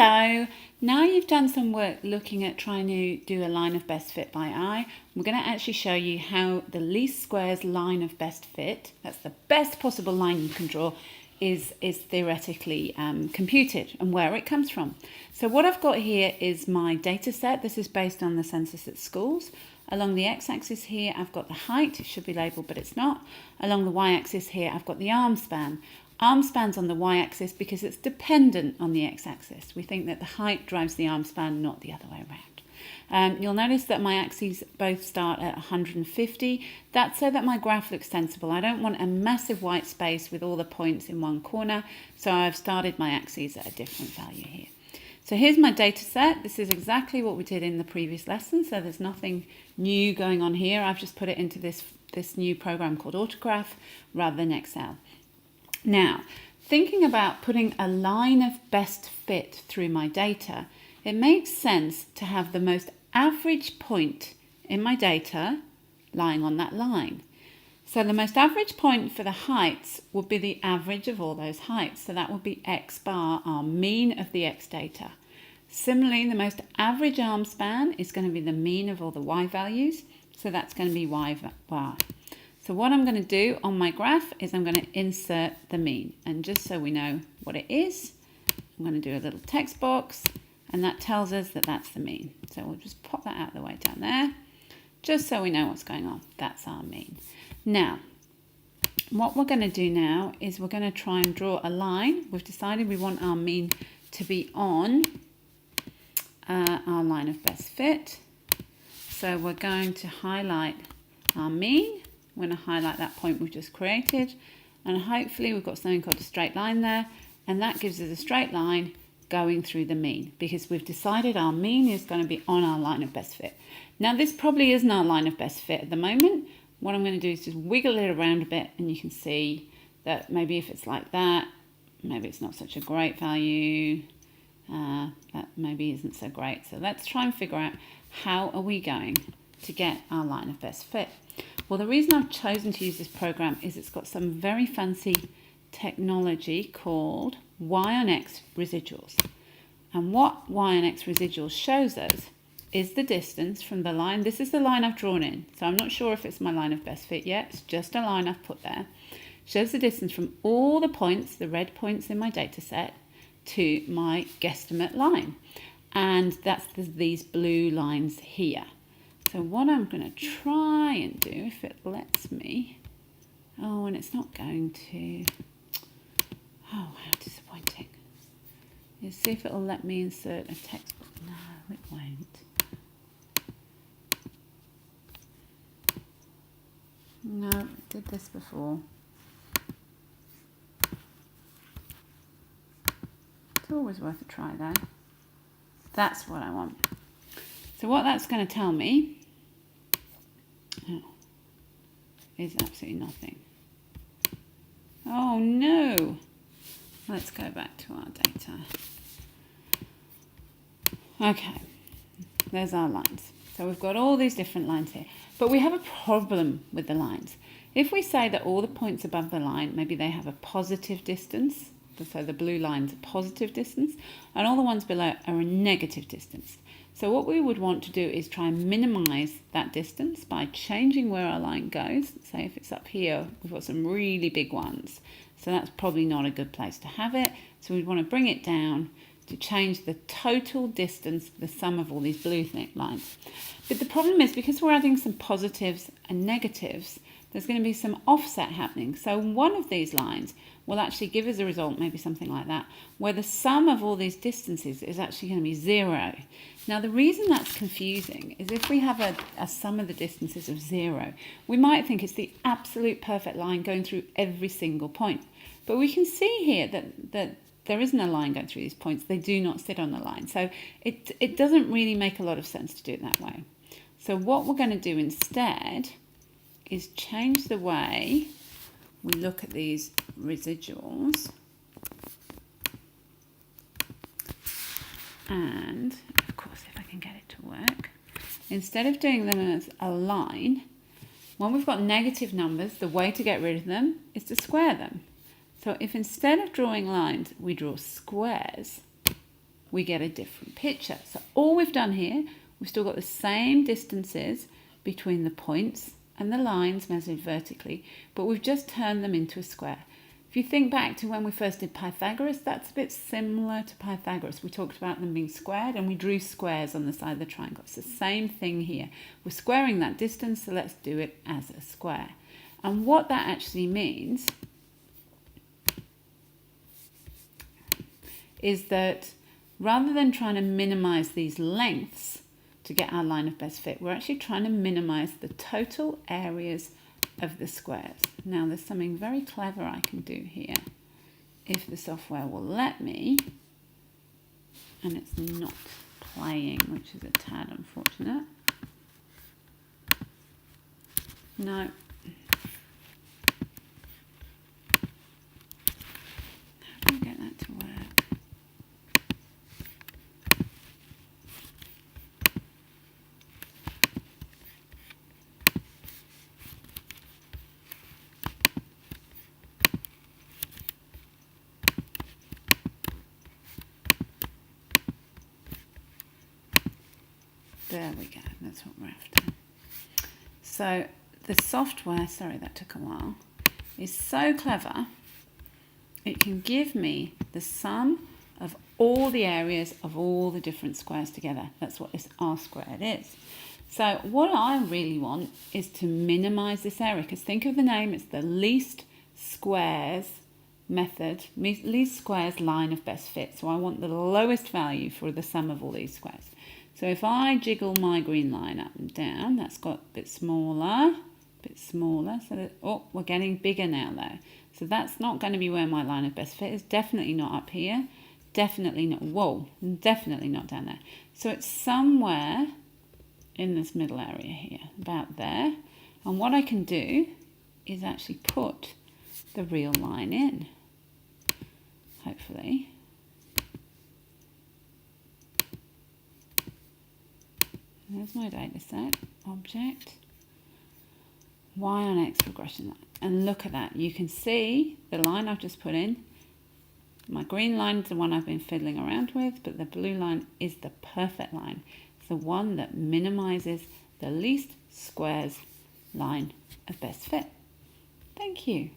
Hello! Now you've done some work looking at trying to do a line of best fit by eye, we're going to actually show you how the least squares line of best fit, that's the best possible line you can draw, is theoretically computed and where it comes from. So what I've got here is my data set. This is based on the census at schools. Along the x-axis here, I've got the height. It should be labelled, but it's not. Along the y-axis here, I've got the arm span. Arm span's on the y-axis because it's dependent on the x-axis. We think that the height drives the arm span, not the other way around. You'll notice that my axes both start at 150. That's so that my graph looks sensible. I don't want a massive white space with all the points in one corner, so I've started my axes at a different value here. So here's my data set. This is exactly what we did in the previous lesson, so there's nothing new going on here. I've just put it into this new program called Autograph rather than Excel. Now, thinking about putting a line of best fit through my data, it makes sense to have the most average point in my data lying on that line. So the most average point for the heights would be the average of all those heights. So that would be x bar, our mean of the x data. Similarly, the most average arm span is going to be the mean of all the y values. So that's going to be y bar. So what I'm going to do on my graph is I'm going to insert the mean. And just so we know what it is, I'm going to do a little text box, and that tells us that that's the mean. So we'll just pop that out of the way down there, just so we know what's going on. That's our mean. Now, what we're going to do now is we're going to try and draw a line. We've decided we want our mean to be on our line of best fit. So we're going to highlight our mean. We're going to highlight that point we've just created, and hopefully we've got something called a straight line there, and that gives us a straight line going through the mean because we've decided our mean is going to be on our line of best fit. Now this probably isn't our line of best fit at the moment. What I'm going to do is just wiggle it around a bit, and you can see that maybe if it's like that, maybe it's not such a great value. That maybe isn't so great. So let's try and figure out how are we going to get our line of best fit. Well, the reason I've chosen to use this program is it's got some very fancy technology called y on x residuals. And what y on x residuals shows us is the distance from the line. This is the line I've drawn in. So I'm not sure if it's my line of best fit yet. It's just a line I've put there. Shows the distance from all the points, the red points in my data set, to my guesstimate line. And that's these blue lines here. So what I'm going to try and do, if it lets me, oh, and it's not going to, oh, how disappointing, is see if it'll let me insert a textbook. No, it won't. No, it did this before. It's always worth a try though. That's what I want. So what that's going to tell me is absolutely nothing. Oh no! Let's go back to our data. Okay, there's our lines. So we've got all these different lines here. But we have a problem with the lines. If we say that all the points above the line, maybe they have a positive distance, so the blue line's a positive distance, and all the ones below are a negative distance. So what we would want to do is try and minimize that distance by changing where our line goes. Say if it's up here, we've got some really big ones. So that's probably not a good place to have it. So we'd want to bring it down to change the total distance, the sum of all these blue lines. But the problem is because we're adding some positives and negatives, there's going to be some offset happening. So one of these lines will actually give us a result, maybe something like that, where the sum of all these distances is actually going to be 0. Now the reason that's confusing is if we have a sum of the distances of 0, we might think it's the absolute perfect line going through every single point. But we can see here that there isn't a line going through these points. They do not sit on the line. So it doesn't really make a lot of sense to do it that way. So what we're going to do instead is change the way we look at these residuals, and of course if I can get it to work, instead of doing them as a line, when we've got negative numbers, the way to get rid of them is to square them. So if instead of drawing lines we draw squares, we get a different picture. So all we've done here, we've still got the same distances between the points and the lines measured vertically, but we've just turned them into a square. If you think back to when we first did Pythagoras, that's a bit similar to Pythagoras. We talked about them being squared and we drew squares on the side of the triangle. It's the same thing here. We're squaring that distance, so let's do it as a square. And what that actually means is that rather than trying to minimize these lengths to get our line of best fit, we're actually trying to minimize the total areas of the squares. Now there's something very clever I can do here, if the software will let me, and it's not playing, which is a tad unfortunate. No. How do I get that to work? There we go, that's what we're after. So the software, sorry that took a while, is so clever, it can give me the sum of all the areas of all the different squares together. That's what this R squared is. So what I really want is to minimize this area, because think of the name, it's the least squares method, least squares line of best fit. So I want the lowest value for the sum of all these squares. So if I jiggle my green line up and down, that's got a bit smaller, so that, oh, we're getting bigger now though. So that's not going to be where my line of best fit is, definitely not up here, definitely not, whoa, definitely not down there. So it's somewhere in this middle area here, about there. And what I can do is actually put the real line in, hopefully. There's my data set, object, y on x progression line. And look at that, you can see the line I've just put in. My green line is the one I've been fiddling around with, but the blue line is the perfect line. It's the one that minimizes the least squares line of best fit. Thank you.